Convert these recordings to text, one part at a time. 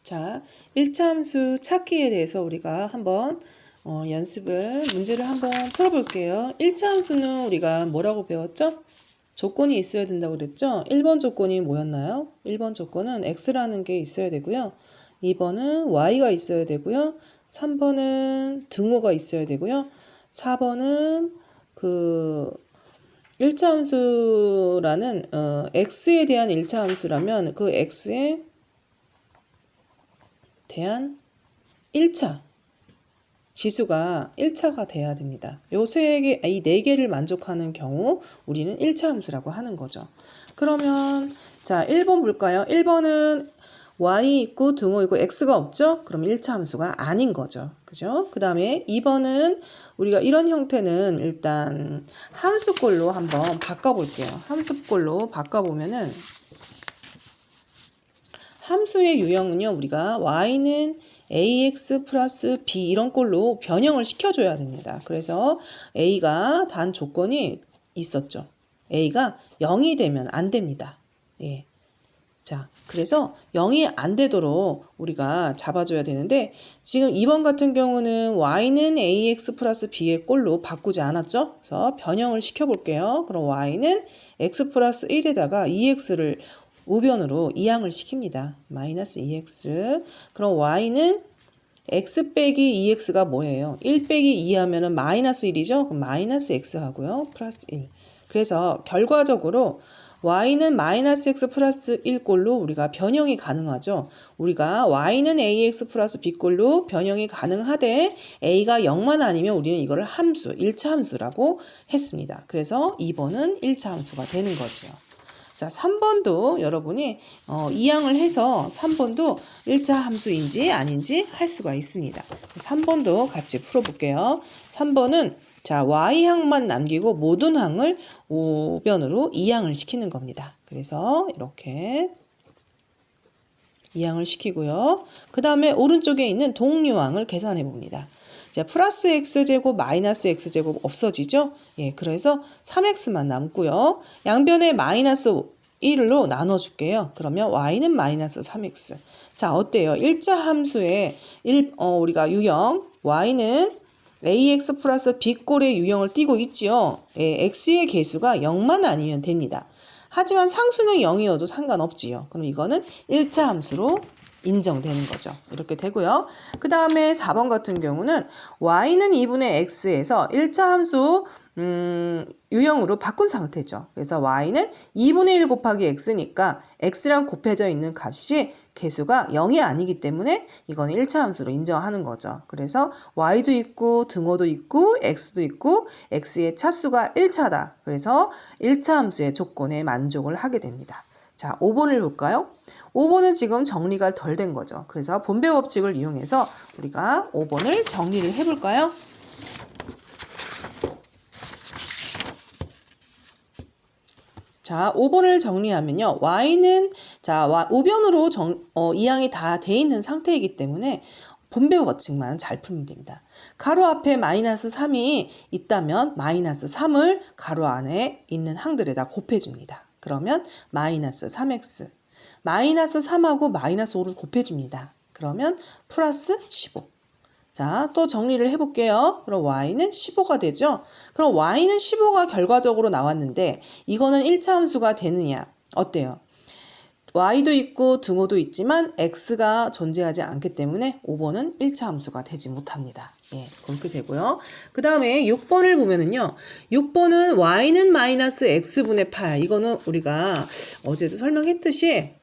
자, 1차 함수 찾기에 대해서 우리가 한번 문제를 한번 풀어볼게요. 1차 함수는 우리가 뭐라고 배웠죠? 조건이 있어야 된다고 그랬죠? 1번 조건이 뭐였나요? 1번 조건은 x라는 게 있어야 되고요. 2번은 y가 있어야 되고요. 3번은 등호가 있어야 되고요. 4번은 1차 함수라는 x에 대한 1차 함수라면 그 x에 대한 1차 지수가 1차가 돼야 됩니다. 이 4개를 만족하는 경우 우리는 1차 함수라고 하는 거죠. 그러면 자 1번 볼까요? 1번은 y 있고 등호 있고 x가 없죠? 그럼 1차 함수가 아닌 거죠. 그죠? 그 다음에 2번은 우리가 이런 형태는 일단 함수꼴로 한번 바꿔볼게요. 함수꼴로 바꿔보면은 함수의 유형은요, 우리가 y는 ax 플러스 b 이런 꼴로 변형을 시켜줘야 됩니다. 그래서 a가 단 조건이 있었죠. a가 0이 되면 안 됩니다. 예. 자, 그래서 0이 안 되도록 우리가 잡아줘야 되는데 지금 2번 같은 경우는 y는 ax 플러스 b의 꼴로 바꾸지 않았죠? 그래서 변형을 시켜볼게요. 그럼 y는 x 플러스 1에다가 2x를 우변으로 이항을 시킵니다. 마이너스 2x. 그럼 y는 x 빼기 2x가 뭐예요? 1 빼기 2 하면은 마이너스 1이죠? 그럼 마이너스 x 하고요. 플러스 1. 그래서 결과적으로 y는 마이너스 x 플러스 1꼴로 우리가 변형이 가능하죠. 우리가 y는 ax 플러스 b꼴로 변형이 가능하되 a가 0만 아니면 우리는 이거를 함수, 1차 함수라고 했습니다. 그래서 2번은 1차 함수가 되는 거죠. 자, 3번도 여러분이 이항을 해서 3번도 1차 함수인지 아닌지 할 수가 있습니다. 3번도 같이 풀어볼게요. 3번은 자, y항만 남기고 모든 항을 우변으로 이항을 시키는 겁니다. 그래서 이렇게 이항을 시키고요. 그 다음에 오른쪽에 있는 동류항을 계산해 봅니다. 자, 플러스 x제곱 마이너스 x제곱 없어지죠? 예, 그래서 3x만 남고요. 양변에 마이너스 1로 나눠줄게요. 그러면 y는 마이너스 3x. 자, 어때요? 1차 함수에 우리가 유형 y는 ax 플러스 b꼴의 유형을 띠고 있지요. 예, x의 개수가 0만 아니면 됩니다. 하지만 상수는 0이어도 상관없지요. 그럼 이거는 1차 함수로 인정되는 거죠. 이렇게 되고요. 그 다음에 4번 같은 경우는 y는 2분의 x에서 1차 함수 유형으로 바꾼 상태죠. 그래서 y는 2분의 1 곱하기 x니까 x랑 곱해져 있는 값이 개수가 0이 아니기 때문에 이건 1차 함수로 인정하는 거죠. 그래서 y도 있고 등호도 있고 x도 있고 x의 차수가 1차다. 그래서 1차 함수의 조건에 만족을 하게 됩니다. 자, 5번을 볼까요? 5번은 지금 정리가 덜 된 거죠. 그래서 분배 법칙을 이용해서 우리가 5번을 정리를 해볼까요? 자, 5번을 정리하면요. y는 자, 우변으로 이항이 다 돼 있는 상태이기 때문에 분배 법칙만 잘 풀면 됩니다. 가로 앞에 마이너스 3이 있다면 마이너스 3을 가로 안에 있는 항들에다 곱해줍니다. 그러면 마이너스 3x. 마이너스 3하고 마이너스 5를 곱해줍니다. 그러면 플러스 15. 자, 또 정리를 해볼게요. 그럼 y는 15가 되죠? 그럼 y는 15가 결과적으로 나왔는데 이거는 1차 함수가 되느냐? 어때요? y도 있고 등호도 있지만 x가 존재하지 않기 때문에 5번은 1차 함수가 되지 못합니다. 예, 그렇게 되고요. 그 다음에 6번을 보면은요. 6번은 y는 마이너스 x분의 8. 이거는 우리가 어제도 설명했듯이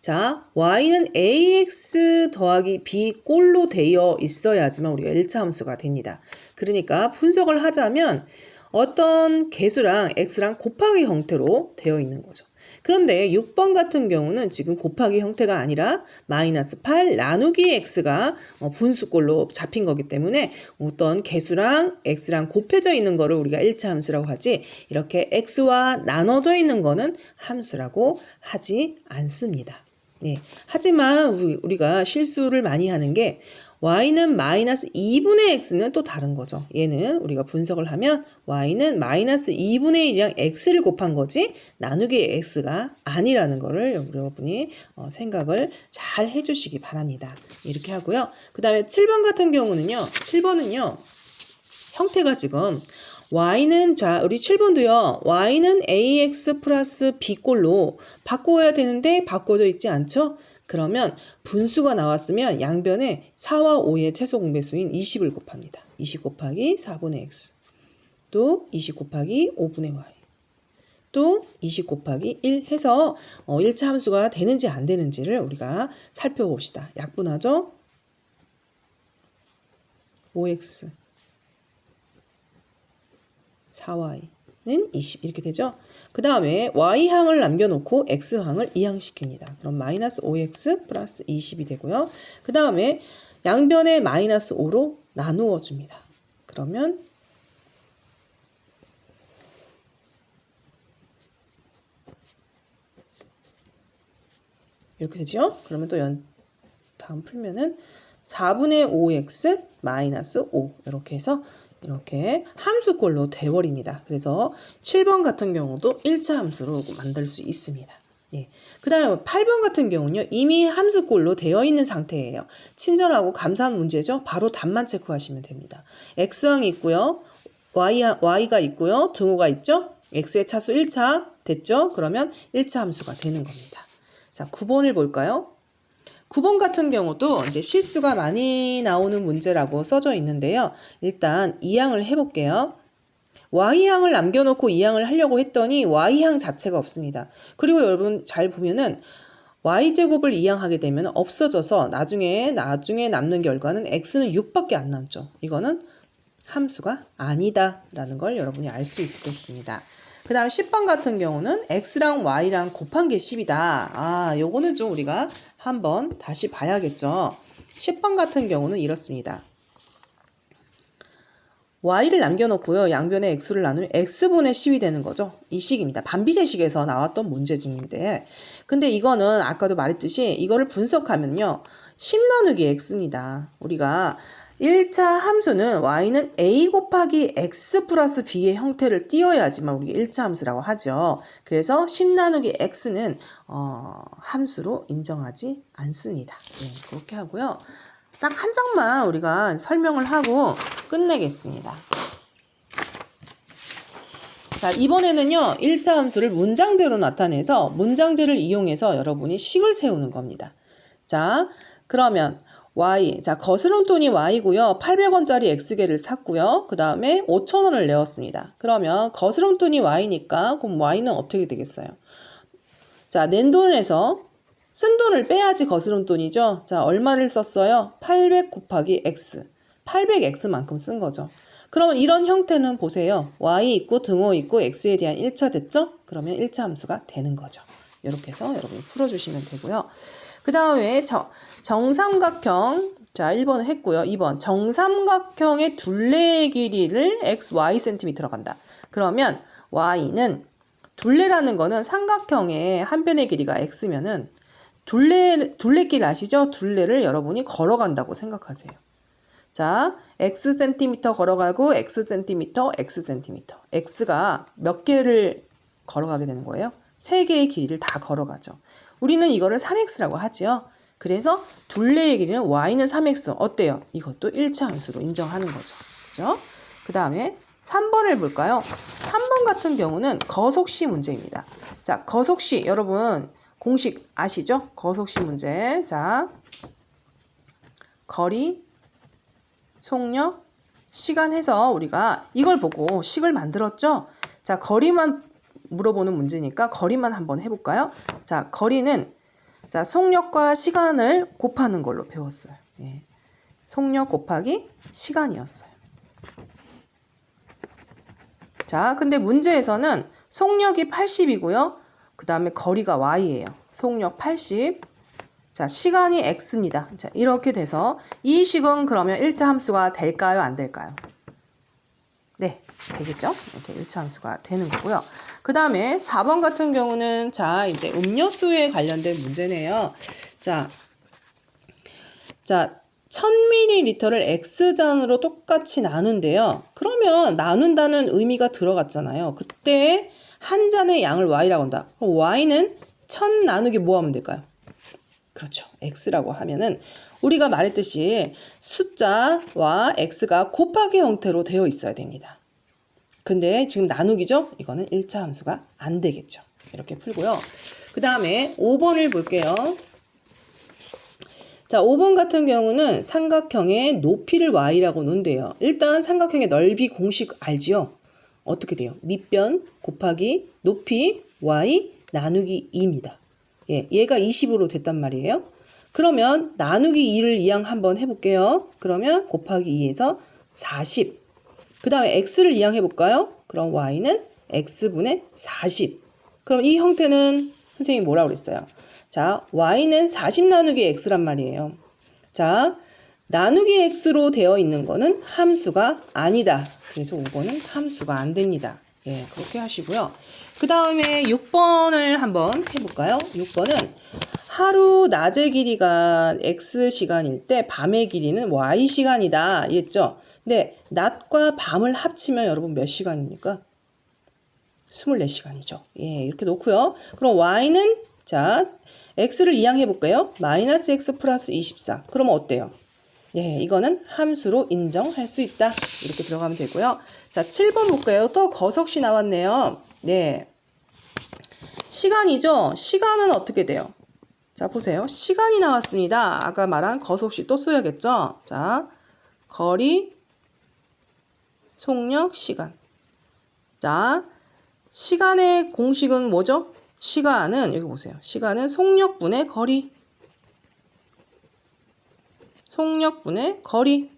자, y는 ax 더하기 b 꼴로 되어 있어야지만 우리가 1차 함수가 됩니다. 그러니까 분석을 하자면 어떤 개수랑 x랑 곱하기 형태로 되어 있는 거죠. 그런데 6번 같은 경우는 지금 곱하기 형태가 아니라 마이너스 8 나누기 x가 분수꼴로 잡힌 거기 때문에 어떤 개수랑 x랑 곱해져 있는 거를 우리가 1차 함수라고 하지 이렇게 x와 나눠져 있는 거는 함수라고 하지 않습니다. 네. 하지만 우리가 실수를 많이 하는 게 y는 마이너스 2분의 x는 또 다른 거죠. 얘는 우리가 분석을 하면 y는 마이너스 2분의 1이랑 x를 곱한 거지 나누기 x가 아니라는 거를 여러분이 생각을 잘 해주시기 바랍니다. 이렇게 하고요. 그 다음에 7번 같은 경우는요. 7번은요. 형태가 지금 y는 우리 7번도요. y는 ax 플러스 b꼴로 바꿔야 되는데 바꿔져 있지 않죠? 그러면 분수가 나왔으면 양변에 4와 5의 최소 공배수인 20을 곱합니다. 20 곱하기 4분의 x 또 20 곱하기 5분의 y 또 20 곱하기 1 해서 1차 함수가 되는지 안 되는지를 우리가 살펴봅시다. 약분하죠? 5x 4y는 20 이렇게 되죠. 그 다음에 y항을 남겨놓고 x항을 이항시킵니다. 그럼 마이너스 5x 플러스 20이 되고요. 그 다음에 양변에 마이너스 5로 나누어 줍니다. 그러면 이렇게 되죠. 그러면 또 다음 풀면은 4분의 5x 마이너스 5 이렇게 해서 이렇게 함수꼴로 돼버립니다. 그래서 7번 같은 경우도 1차 함수로 만들 수 있습니다. 예. 그 다음에 8번 같은 경우는요. 이미 함수꼴로 되어 있는 상태예요. 친절하고 감사한 문제죠. 바로 답만 체크하시면 됩니다. x항이 있고요. y가 있고요. 등호가 있죠. x의 차수 1차 됐죠. 그러면 1차 함수가 되는 겁니다. 자, 9번을 볼까요? 9번 같은 경우도 이제 실수가 많이 나오는 문제라고 써져 있는데요. 일단 이항을 해볼게요. y항을 남겨놓고 이항을 하려고 했더니 y항 자체가 없습니다. 그리고 여러분 잘 보면은 y제곱을 이항하게 되면 없어져서 나중에 남는 결과는 x는 6밖에 안 남죠. 이거는 함수가 아니다 라는 걸 여러분이 알 수 있겠습니다. 그 다음 10번 같은 경우는 x랑 y랑 곱한 게 10이다. 요거는 좀 우리가 한번 다시 봐야겠죠. 10번 같은 경우는 이렇습니다. y를 남겨놓고요. 양변에 x를 나누면 x분의 10이 되는 거죠. 이 식입니다. 반비례식에서 나왔던 문제 중인데 근데 이거는 아까도 말했듯이 이거를 분석하면요. 10 나누기 x입니다. 우리가 1차 함수는 y는 a 곱하기 x 플러스 b의 형태를 띄어야지만 우리가 1차 함수라고 하죠. 그래서 10 나누기 x는 함수로 인정하지 않습니다. 네, 그렇게 하고요. 딱 한 장만 우리가 설명을 하고 끝내겠습니다. 자, 이번에는요. 1차 함수를 문장제로 나타내서 문장제를 이용해서 여러분이 식을 세우는 겁니다. 자, 그러면 y, 자 거스름 돈이 y고요. 800원짜리 x개를 샀고요. 그 다음에 5,000원을 내었습니다. 그러면 거스름 돈이 y니까 그럼 y는 어떻게 되겠어요? 자, 낸 돈에서 쓴 돈을 빼야지 거스름 돈이죠. 자, 얼마를 썼어요? 800 곱하기 x. 800x만큼 쓴 거죠. 그러면 이런 형태는 보세요. y 있고 등호 있고 x에 대한 1차 됐죠? 그러면 1차 함수가 되는 거죠. 이렇게 해서 여러분이 풀어주시면 되고요. 그 다음에 정삼각형, 자 1번 했고요. 2번 정삼각형의 둘레의 길이를 x, y cm로 간다. 그러면 y는 둘레라는 거는 삼각형의 한 변의 길이가 x면은 둘레길 아시죠? 둘레를 여러분이 걸어간다고 생각하세요. 자, x 센티미터 걸어가고 x 센티미터, x 센티미터. x가 몇 개를 걸어가게 되는 거예요? 3개의 길이를 다 걸어가죠. 우리는 이거를 3x라고 하지요. 그래서 둘레의 길이는 y는 3x. 어때요? 이것도 1차 함수로 인정하는 거죠. 그죠? 그 다음에 3번을 볼까요? 3번 같은 경우는 거속시 문제입니다. 자, 거속시 여러분 공식 아시죠? 거속시 문제. 자, 거리, 속력, 시간 해서 우리가 이걸 보고 식을 만들었죠? 자, 거리만 물어보는 문제니까 거리만 한번 해볼까요? 자, 거리는 자 속력과 시간을 곱하는 걸로 배웠어요. 예. 속력 곱하기 시간이었어요. 자, 근데 문제에서는 속력이 80이고요. 그 다음에 거리가 y예요. 속력 80. 자, 시간이 x입니다. 자, 이렇게 돼서 이 식은 그러면 1차 함수가 될까요? 안 될까요? 네, 되겠죠? 이렇게 1차 함수가 되는 거고요. 그 다음에 4번 같은 경우는 자, 이제 음료수에 관련된 문제네요. 자, 1000ml를 X잔으로 똑같이 나눈대요. 그러면 나눈다는 의미가 들어갔잖아요. 그때 한 잔의 양을 Y라고 한다. 그럼 Y는 1000 나누기 뭐 하면 될까요? 그렇죠. X라고 하면은 우리가 말했듯이 숫자와 X가 곱하기 형태로 되어 있어야 됩니다. 근데 지금 나누기죠? 이거는 1차 함수가 안 되겠죠. 이렇게 풀고요. 그 다음에 5번을 볼게요. 자, 5번 같은 경우는 삼각형의 높이를 Y라고 놓은대요. 일단 삼각형의 넓이 공식 알지요? 어떻게 돼요? 밑변 곱하기 높이 Y 나누기 2입니다. 예, 얘가 20으로 됐단 말이에요. 그러면 나누기 2를 이항 한번 해볼게요. 그러면 곱하기 2에서 40. 그 다음에 x를 이항 해볼까요? 그럼 y는 x분의 40. 그럼 이 형태는 선생님이 뭐라고 그랬어요? 자, y는 40 나누기 x란 말이에요. 자, 나누기 x로 되어 있는 거는 함수가 아니다. 그래서 5번은 함수가 안 됩니다. 예, 그렇게 하시고요. 그 다음에 6번을 한번 해볼까요? 6번은 하루 낮의 길이가 x시간일 때 밤의 길이는 y시간이다. 이랬죠? 근데 낮과 밤을 합치면 여러분 몇 시간입니까? 24시간이죠. 예, 이렇게 놓고요. 그럼 y는 자, x를 이항해 볼까요? 마이너스 x 플러스 24. 그러면 어때요? 예, 이거는 함수로 인정할 수 있다. 이렇게 들어가면 되고요. 자, 7번 볼까요? 또 거석시 나왔네요. 네. 시간이죠? 시간은 어떻게 돼요? 자, 보세요. 시간이 나왔습니다. 아까 말한 거석시 또 써야겠죠? 자, 거리, 속력, 시간. 자, 시간의 공식은 뭐죠? 시간은, 여기 보세요. 시간은 속력분의 거리. 속력분의 거리.